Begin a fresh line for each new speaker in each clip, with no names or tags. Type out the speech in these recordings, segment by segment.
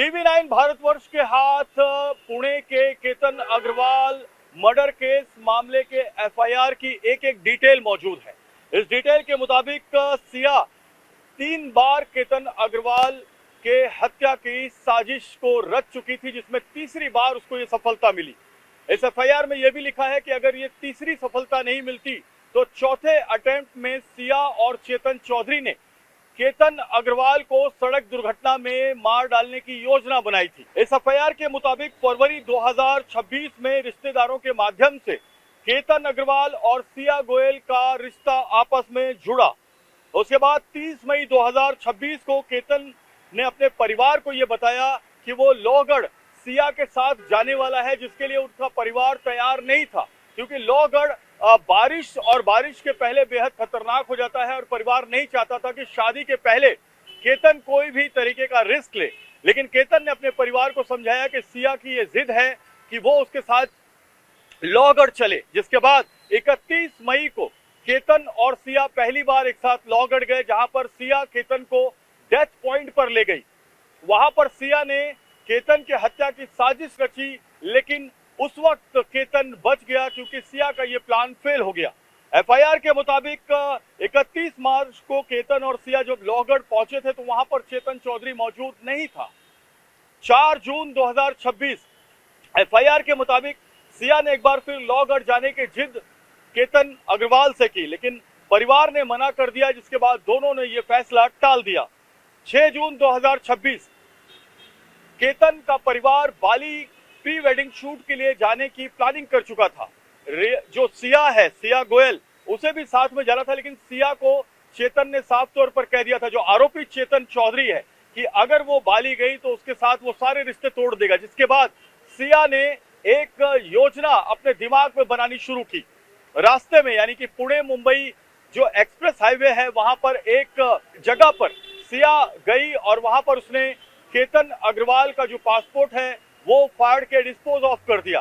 TV9 Bharatvarsh के हाथ पुणे के केतन अग्रवाल मर्डर केस मामले के एफआईआर की एक एक डिटेल मौजूद है। इस डिटेल के मुताबिक सिया 3 बार केतन अग्रवाल के हत्या की साजिश को रच चुकी थी, जिसमें तीसरी बार उसको ये सफलता मिली। इस एफआईआर में यह भी लिखा है कि अगर ये तीसरी सफलता नहीं मिलती तो चौथे अटेम्प्ट में सिया और चेतन चौधरी ने केतन अग्रवाल को सड़क दुर्घटना में मार डालने की योजना बनाई थी। इस एफआईआर के मुताबिक फरवरी 2026 में रिश्तेदारों के माध्यम से केतन अग्रवाल और सिया गोयल का रिश्ता आपस में जुड़ा। उसके बाद 30 मई 2026 को केतन ने अपने परिवार को यह बताया कि वो लोहगढ़ सिया के साथ जाने वाला है, जिसके लिए उनका परिवार तैयार नहीं था, क्योंकि लोहगढ़ बारिश के पहले बेहद खतरनाक हो जाता है और परिवार नहीं चाहता था कि शादी के पहले केतन कोई भी तरीके का रिस्क ले। लेकिन केतन ने अपने परिवार को समझाया कि सिया की ये जिद है कि वो उसके साथ लोहगढ़ चले। जिसके बाद 31 मई को केतन और सिया पहली बार एक साथ लोहगढ़ गए, जहां पर सिया केतन को डेथ पॉइंट पर ले गई। वहां पर सिया ने केतन की हत्या की साजिश रची, लेकिन उस वक्त केतन बच गया क्योंकि सिया का ये प्लान फेल हो गया। एफआईआर के मुताबिक 31 मार्च को केतन और सिया जब लोहगढ़ पहुंचे थे तो वहां पर चेतन चौधरी मौजूद नहीं था। 4 जून 2026 एफआईआर के मुताबिक सिया ने एक बार फिर लोहगढ़ जाने की जिद केतन अग्रवाल से की, लेकिन परिवार ने मना कर दिया, जिसके बाद दोनों ने यह फैसला टाल दिया। 6 जून 2026 केतन का परिवार बाली प्री वेडिंग शूट के लिए जाने की प्लानिंग कर चुका था। जो सिया है, सिया गोयल, उसे भी साथ में जाना था, लेकिन सिया को चेतन ने साफ तौर पर कह दिया था, जो आरोपी चेतन चौधरी है, कि अगर वो बाली गई तो उसके साथ वो सारे रिश्ते तोड़ देगा। जिसके बाद सिया ने एक योजना अपने दिमाग में बनानी शुरू की। रास्ते में, यानी कि पुणे मुंबई जो एक्सप्रेस हाईवे है, वहां पर एक जगह पर सिया गई और वहां पर उसने केतन अग्रवाल का जो पासपोर्ट है वो फाड़ के डिस्पोज ऑफ कर दिया।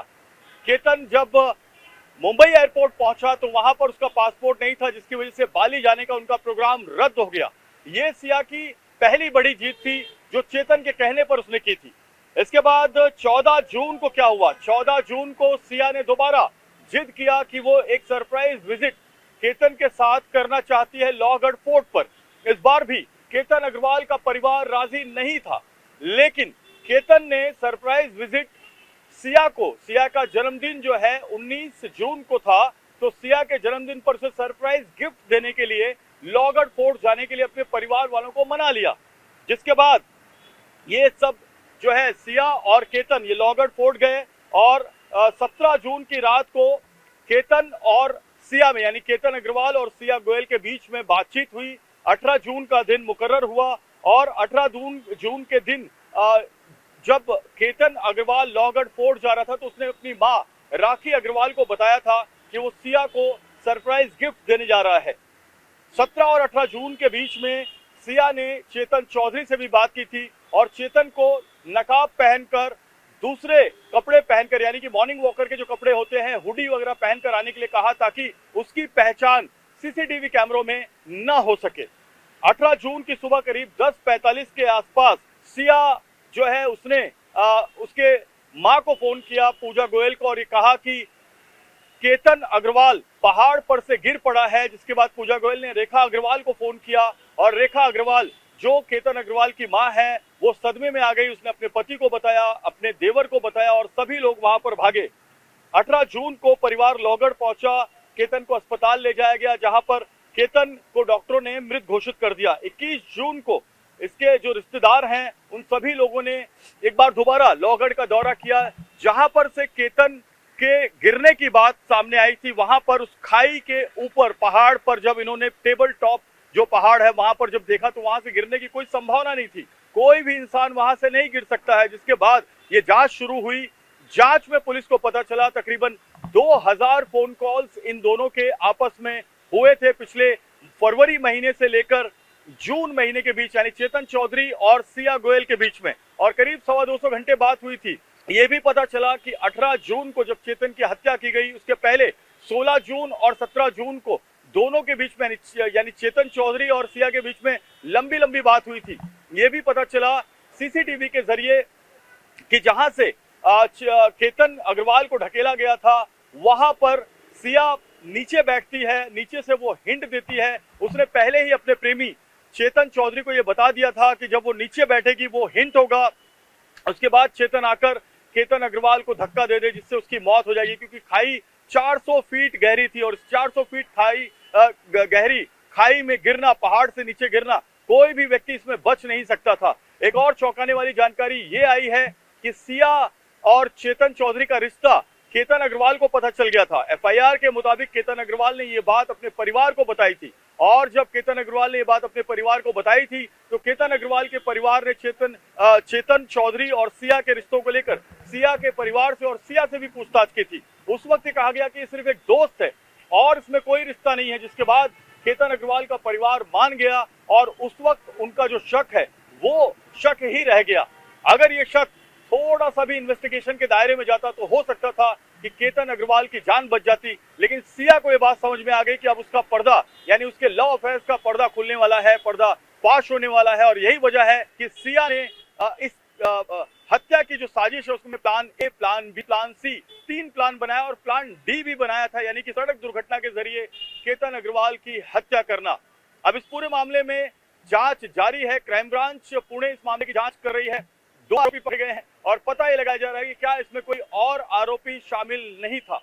केतन जब मुंबई एयरपोर्ट पहुंचा तो वहां पर उसका पासपोर्ट नहीं था, जिसकी वजह से बाली जाने का उनका प्रोग्राम रद्द हो गया। ये सिया की पहली बड़ी जीत थी, जो चेतन के कहने पर उसने की थी। इसके बाद 14 जून को क्या हुआ? 14 जून को सिया ने दोबारा जिद किया कि वो एक सरप्राइज विजिट केतन के साथ करना चाहती है लोहगढ़ फोर्ट पर। इस बार भी केतन अग्रवाल का परिवार राजी नहीं था, लेकिन केतन ने सरप्राइज विजिट सिया का जन्मदिन जो है 19 जून को था, तो सिया के जन्मदिन पर से सरप्राइज गिफ्ट देने के लिए लोहगढ़ फोर्ट जाने के लिए अपने परिवार वालों को मना लिया। जिसके बाद ये सब जो है सिया और केतन ये लोहगढ़ फोर्ट गए और 17 जून की रात को केतन और सिया में, यानी केतन अग्रवाल और सिया गोयल के बीच में बातचीत हुई। 18 जून का दिन मुकर्रर हुआ और 18 जून के दिन जब केतन अग्रवाल लोहगढ़ फोर्ट जा रहा था तो उसने अपनी मां राखी अग्रवाल को बताया था कि वो सिया को सरप्राइज गिफ्ट देने जा रहा है। 17 और 18 जून के बीच में सिया ने चेतन चौधरी से भी बात की थी और चेतन को नकाब पहनकर, दूसरे कपड़े पहनकर, यानी कि मॉर्निंग वॉकर के जो कपड़े होते हैं, हुडी वगैरह पहनकर आने के लिए कहा ताकि उसकी पहचान सीसीटीवी कैमरों में न हो सके। 18 जून की सुबह करीब 10:45 के आसपास सिया जो है उसने उसके मां को फोन किया, पूजा गोयल को, और ये कहा कि केतन अग्रवाल पहाड़ पर से गिर पड़ा है। जिसके बाद पूजा गोयल ने रेखा अग्रवाल को फोन किया और रेखा अग्रवाल जो केतन अग्रवाल की मां है वो सदमे में आ गई। उसने अपने पति को बताया, अपने देवर को बताया और सभी लोग वहां पर भागे। 18 जून को परिवार लोहगढ़ पहुंचा, केतन को अस्पताल ले जाया गया, जहां पर केतन को डॉक्टरों ने मृत घोषित कर दिया। 21 जून को इसके जो रिश्तेदार हैं उन सभी लोगों ने एक बार दोबारा लोहगढ़ का दौरा किया, जहां पर से केतन के गिरने की बात सामने आई थी। वहां पर उस खाई के ऊपर पहाड़ पर जब इन्होंने टेबल टॉप जो पहाड़ है वहां पर जब देखा तो वहां से गिरने की कोई संभावना नहीं थी, कोई भी इंसान वहां से नहीं गिर सकता है। जिसके बाद ये जांच शुरू हुई। जांच में पुलिस को पता चला तकरीबन 2000 फोन कॉल्स इन दोनों के आपस में हुए थे पिछले फरवरी महीने से लेकर जून महीने के बीच, यानी चेतन चौधरी और सिया गोयल के बीच में, और करीब 225 घंटे बात हुई थी। ये भी पता चला कि 18 जून को जब चेतन की हत्या की गई, उसके पहले 16 जून और 17 जून को दोनों के बीच में, यानी चेतन चौधरी और सिया के बीच में लंबी लंबी बात हुई थी। ये भी पता चला सीसीटीवी के जरिए कि जहां से केतन अग्रवाल को ढकेला गया था, वहां पर सिया नीचे बैठती है, नीचे से वो हिंट देती है। उसने पहले ही अपने प्रेमी चेतन चौधरी को ये बता दिया था कि जब वो नीचे बैठेगी वो हिंट होगा, उसके बाद चेतन आकर केतन अग्रवाल को धक्का दे दे जिससे उसकी मौत हो जाएगी, क्योंकि खाई 400 फीट गहरी थी और 400 फीट गहरी खाई में गिरना, पहाड़ से नीचे गिरना, कोई भी व्यक्ति इसमें बच नहीं सकता था। एक और चौंकाने वाली जानकारी ये आई है कि सिया और चेतन चौधरी का रिश्ता केतन अग्रवाल को पता चल गया था। एफआईआर के मुताबिक केतन अग्रवाल ने ये बात अपने परिवार को बताई थी, और जब केतन अग्रवाल ने ये बात अपने परिवार को बताई थी तो केतन अग्रवाल के परिवार ने चेतन चौधरी और सिया के रिश्तों को लेकर सिया के परिवार से और सिया से भी पूछताछ की थी। उस वक्त कहा गया कि ये सिर्फ एक दोस्त है और इसमें कोई रिश्ता नहीं है, जिसके बाद केतन अग्रवाल का परिवार मान गया और उस वक्त उनका जो शक है वो शक ही रह गया। अगर ये शक थोड़ा सा भी इन्वेस्टिगेशन के दायरे में जाता तो हो सकता था कि केतन अग्रवाल की जान बच जाती, लेकिन सिया को ये बात समझ में आ गई कि अब उसका पर्दा, यानी उसके लव अफेयर्स का पर्दा खुलने वाला है, पर्दा फाश होने वाला है। और यही वजह है कि सिया ने इस हत्या की जो साजिश है उसमें plan A, plan B, plan C, 3 plan बनाया और प्लान डी भी बनाया था, यानी कि सड़क दुर्घटना के जरिए केतन अग्रवाल की हत्या करना। अब इस पूरे मामले में जांच जारी है। क्राइम ब्रांच पुणे इस मामले की जांच कर रही है। 2 आरोपी पकड़े गए हैं और पता ये लगाया जा रहा है कि क्या इसमें कोई और आरोपी शामिल नहीं था।